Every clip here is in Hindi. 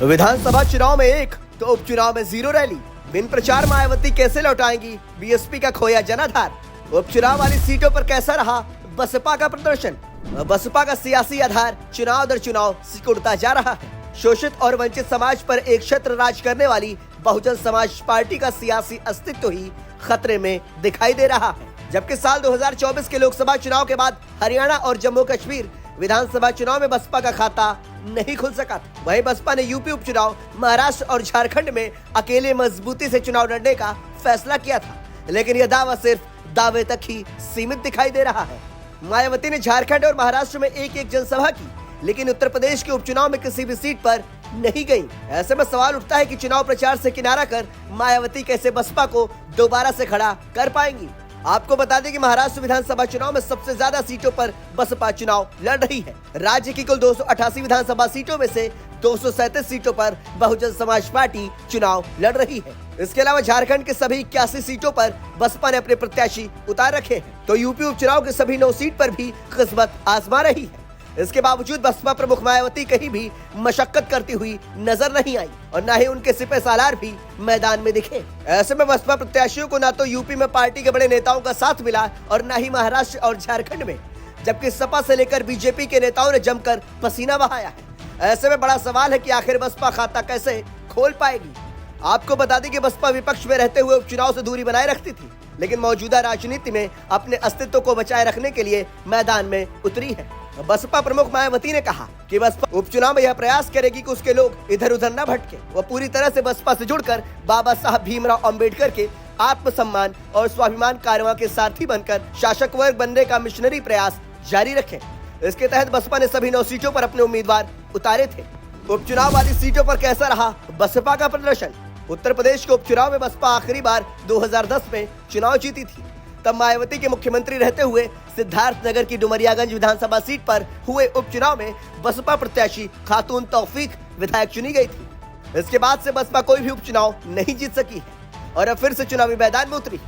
विधानसभा चुनाव में 1 तो उपचुनाव में 0 रैली। बिन प्रचार मायावती कैसे लौटाएंगी बीएसपी का खोया जनाधार। उपचुनाव वाली सीटों पर कैसा रहा बसपा का प्रदर्शन। बसपा का सियासी आधार चुनाव दर चुनाव सिकुड़ता जा रहा है। शोषित और वंचित समाज पर एक छत्र राज करने वाली बहुजन समाज पार्टी का सियासी अस्तित्व ही खतरे में दिखाई दे रहा है। जबकि साल 2024 के लोकसभा चुनाव के बाद हरियाणा और जम्मू कश्मीर विधानसभा चुनाव में बसपा का खाता नहीं खुल सका था। वहीं बसपा ने यूपी उपचुनाव, महाराष्ट्र और झारखंड में अकेले मजबूती से चुनाव लड़ने का फैसला किया था, लेकिन यह दावा सिर्फ दावे तक ही सीमित दिखाई दे रहा है। मायावती ने झारखंड और महाराष्ट्र में एक जनसभा की, लेकिन उत्तर प्रदेश के उपचुनाव में किसी भी सीट पर नहीं गई। ऐसे में सवाल उठता है कि चुनाव प्रचार से किनारा कर मायावती कैसे बसपा को दोबारा से खड़ा कर पाएंगी। आपको बता दें कि महाराष्ट्र विधानसभा चुनाव में सबसे ज्यादा सीटों पर बसपा चुनाव लड़ रही है। राज्य की कुल 288 विधानसभा सीटों में से 237 सीटों पर बहुजन समाज पार्टी चुनाव लड़ रही है। इसके अलावा झारखंड के सभी 81 सीटों पर बसपा ने अपने प्रत्याशी उतार रखे हैं, तो यूपी उपचुनाव के सभी 9 सीट पर भी किस्मत आजमा रही है। इसके बावजूद बसपा प्रमुख मायावती कहीं भी मशक्कत करती हुई नजर नहीं आई और न ही उनके सिपह सालार भी मैदान में दिखे। ऐसे में बसपा प्रत्याशियों को न तो यूपी में पार्टी के बड़े नेताओं का साथ मिला और न ही महाराष्ट्र और झारखंड में, जबकि सपा से लेकर बीजेपी के नेताओं ने जमकर पसीना बहाया है। ऐसे में बड़ा सवाल है कि आखिर बसपा खाता कैसे खोल पाएगी। आपको बता दें कि बसपा विपक्ष में रहते हुए उपचुनाव से दूरी बनाए रखती थी, लेकिन मौजूदा राजनीति में अपने अस्तित्व को बचाए रखने के लिए मैदान में उतरी है। बसपा प्रमुख मायावती ने कहा कि बसपा उपचुनाव में यह प्रयास करेगी कि उसके लोग इधर उधर न भटके। वह पूरी तरह से बसपा से जुड़कर बाबा साहब भीमराव अंबेडकर के आत्मसम्मान और स्वाभिमान कारवां के सारथी बनकर शासक वर्ग बनने का मिशनरी प्रयास जारी रखे। इसके तहत बसपा ने सभी 9 सीटों पर अपने उम्मीदवार उतारे थे। उपचुनाव वाली सीटों पर कैसा रहा बसपा का प्रदर्शन। उत्तर प्रदेश के उपचुनाव में बसपा आखिरी बार 2010 में चुनाव जीती थी। तब मायावती के मुख्यमंत्री रहते हुए सिद्धार्थनगर की डुमरियागंज विधानसभा सीट पर हुए उपचुनाव में बसपा प्रत्याशी खातून तौफीक विधायक चुनी गई थी। इसके बाद से बसपा कोई भी उपचुनाव नहीं जीत सकी है और अब फिर से चुनावी मैदान में उतरी।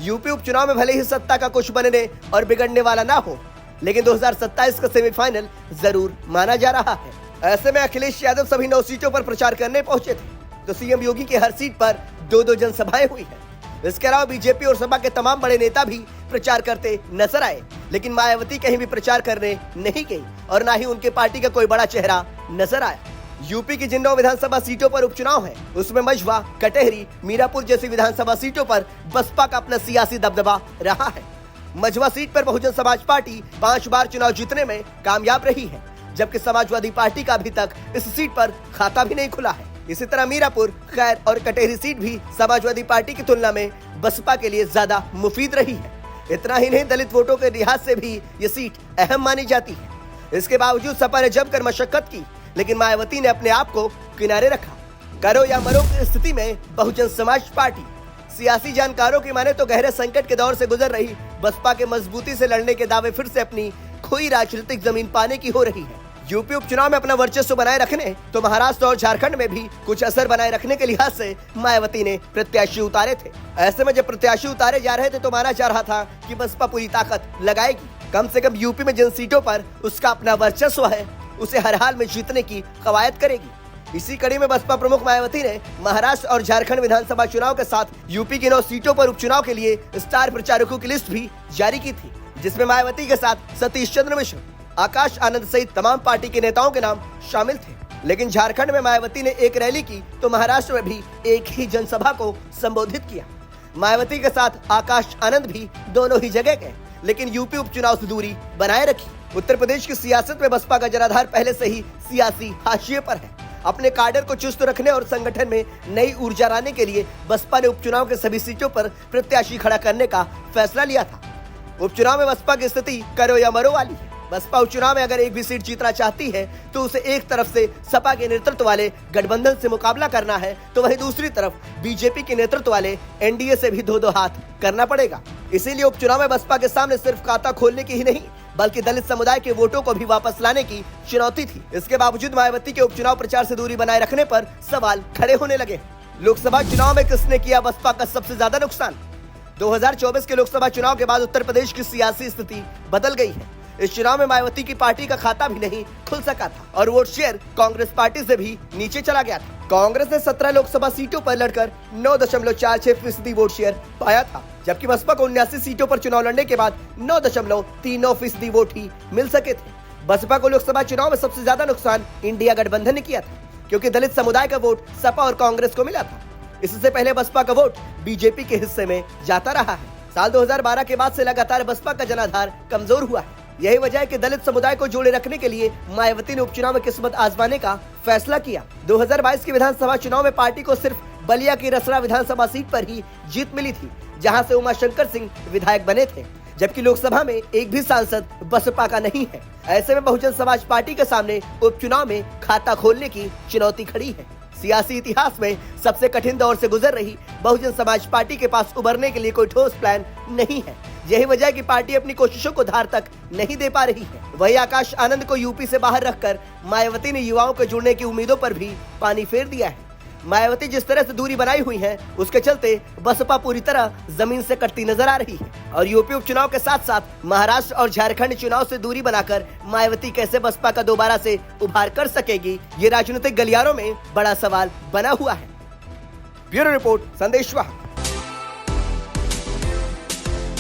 यूपी उपचुनाव में भले ही सत्ता का कुछ बनने और बिगड़ने वाला ना हो, लेकिन 2027 का सेमीफाइनल जरूर माना जा रहा है। ऐसे में अखिलेश यादव सभी 9 सीटों पर प्रचार करने पहुंचे थे, तो सीएम योगी की हर सीट पर 2-2 जनसभाएं हुई है। इसके अलावा बीजेपी और सपा के तमाम बड़े नेता भी प्रचार करते नजर आए, लेकिन मायावती कहीं भी प्रचार करने नहीं गई और न ही उनके पार्टी का कोई बड़ा चेहरा नजर आया। यूपी की जिन 9 विधानसभा सीटों पर उपचुनाव है, उसमें मझवा, कटेहरी, मीरापुर जैसी विधानसभा सीटों पर बसपा का अपना सियासी दबदबा रहा है। मझवा सीट पर बहुजन समाज पार्टी 5 बार चुनाव जीतने में कामयाब रही है, जबकि समाजवादी पार्टी का अभी तक इस सीट पर खाता भी नहीं खुला है। इसी तरह मीरापुर, खैर और कटेहरी सीट भी समाजवादी पार्टी की तुलना में बसपा के लिए ज्यादा मुफीद रही है। इतना ही नहीं, दलित वोटों के लिहाज से भी ये सीट अहम मानी जाती है। इसके बावजूद सपा ने जमकर मशक्कत की, लेकिन मायावती ने अपने आप को किनारे रखा। करो या मरो की स्थिति में बहुजन समाज पार्टी। सियासी जानकारों की माने तो गहरे संकट के दौर से गुजर रही बसपा के मजबूती से लड़ने के दावे फिर से अपनी खोई राजनीतिक जमीन पाने की हो रही है। यूपी उपचुनाव में अपना वर्चस्व बनाए रखने, तो महाराष्ट्र और झारखंड में भी कुछ असर बनाए रखने के लिहाज से मायावती ने प्रत्याशी उतारे थे। ऐसे में जब प्रत्याशी उतारे जा रहे थे तो माना जा रहा था कि बसपा पूरी ताकत लगाएगी। कम से कम यूपी में जिन सीटों पर उसका अपना वर्चस्व है, उसे हर हाल में जीतने की कवायद करेगी। इसी कड़ी में बसपा प्रमुख मायावती ने महाराष्ट्र और झारखंड विधानसभा चुनाव के साथ यूपी की 9 सीटों पर उपचुनाव के लिए स्टार प्रचारकों की लिस्ट भी जारी की थी, जिसमें मायावती के साथ सतीश चंद्र मिश्र, आकाश आनंद सहित तमाम पार्टी के नेताओं के नाम शामिल थे। लेकिन झारखंड में मायावती ने एक रैली की, तो महाराष्ट्र में भी एक ही जनसभा को संबोधित किया। मायावती के साथ आकाश आनंद भी दोनों ही जगह गए, लेकिन यूपी उपचुनाव से दूरी बनाए रखी। उत्तर प्रदेश की सियासत में बसपा का जनाधार पहले से ही सियासी हाशिए पर है। अपने काडर को चुस्त रखने और संगठन में नई ऊर्जा लाने के लिए बसपा ने उपचुनाव के सभी सीटों पर प्रत्याशी खड़ा करने का फैसला लिया था। उपचुनाव में बसपा की स्थिति करो या मरो वाली है। बसपा उपचुनाव में अगर एक भी सीट जीतना चाहती है, तो उसे एक तरफ से सपा के नेतृत्व वाले गठबंधन से मुकाबला करना है, तो वहीं दूसरी तरफ बीजेपी के नेतृत्व वाले एनडीए से भी 2-2 हाथ करना पड़ेगा। इसीलिए उपचुनाव में बसपा के सामने सिर्फ खाता खोलने की ही नहीं, बल्कि दलित समुदाय के वोटों को भी वापस लाने की चुनौती थी। इसके बावजूद मायावती के उपचुनाव प्रचार से दूरी बनाए रखने पर सवाल खड़े होने लगे। लोकसभा चुनाव में किसने किया बसपा का सबसे ज्यादा नुकसान। 2024 के लोकसभा चुनाव के बाद उत्तर प्रदेश की सियासी स्थिति बदल गई है। इस चुनाव में मायावती की पार्टी का खाता भी नहीं खुल सका था और वोट शेयर कांग्रेस पार्टी से भी नीचे चला गया था। कांग्रेस ने 17 लोकसभा सीटों पर लड़कर 9.46% वोट शेयर पाया था, जबकि बसपा को 79 सीटों पर चुनाव लड़ने के बाद 9.39% वोट ही मिल सके थे। बसपा को लोकसभा चुनाव में सबसे ज्यादा नुकसान इंडिया गठबंधन ने किया था, क्योंकि दलित समुदाय का वोट सपा और कांग्रेस को मिला था। इससे पहले बसपा का वोट बीजेपी के हिस्से में जाता रहा है। साल 2012 के बाद से लगातार बसपा का जनाधार कमजोर हुआ है। यही वजह है कि दलित समुदाय को जोड़े रखने के लिए मायावती ने उपचुनाव में किस्मत आजमाने का फैसला किया। 2022 के विधानसभा चुनाव में पार्टी को सिर्फ बलिया की रसड़ा विधानसभा सीट पर ही जीत मिली थी, जहां से उमाशंकर सिंह विधायक बने थे, जबकि लोकसभा में एक भी सांसद बसपा का नहीं है। ऐसे में बहुजन समाज पार्टी के सामने उपचुनाव में खाता खोलने की चुनौती खड़ी है। सियासी इतिहास में सबसे कठिन दौर से गुजर रही बहुजन समाज पार्टी के पास उभरने के लिए कोई ठोस प्लान नहीं है। यही वजह है कि पार्टी अपनी कोशिशों को धार तक नहीं दे पा रही है। वही आकाश आनंद को यूपी से बाहर रखकर मायावती ने युवाओं के जुड़ने की उम्मीदों पर भी पानी फेर दिया है। मायावती जिस तरह से दूरी बनाई हुई है, उसके चलते बसपा पूरी तरह जमीन से कटती नजर आ रही है और यूपी उपचुनाव के साथ साथ महाराष्ट्र और झारखंड चुनाव से दूरी बनाकर मायावती कैसे बसपा का दोबारा से उभार कर सकेगी, ये राजनीतिक गलियारों में बड़ा सवाल बना हुआ है। ब्यूरो रिपोर्ट, संदेश वाहक।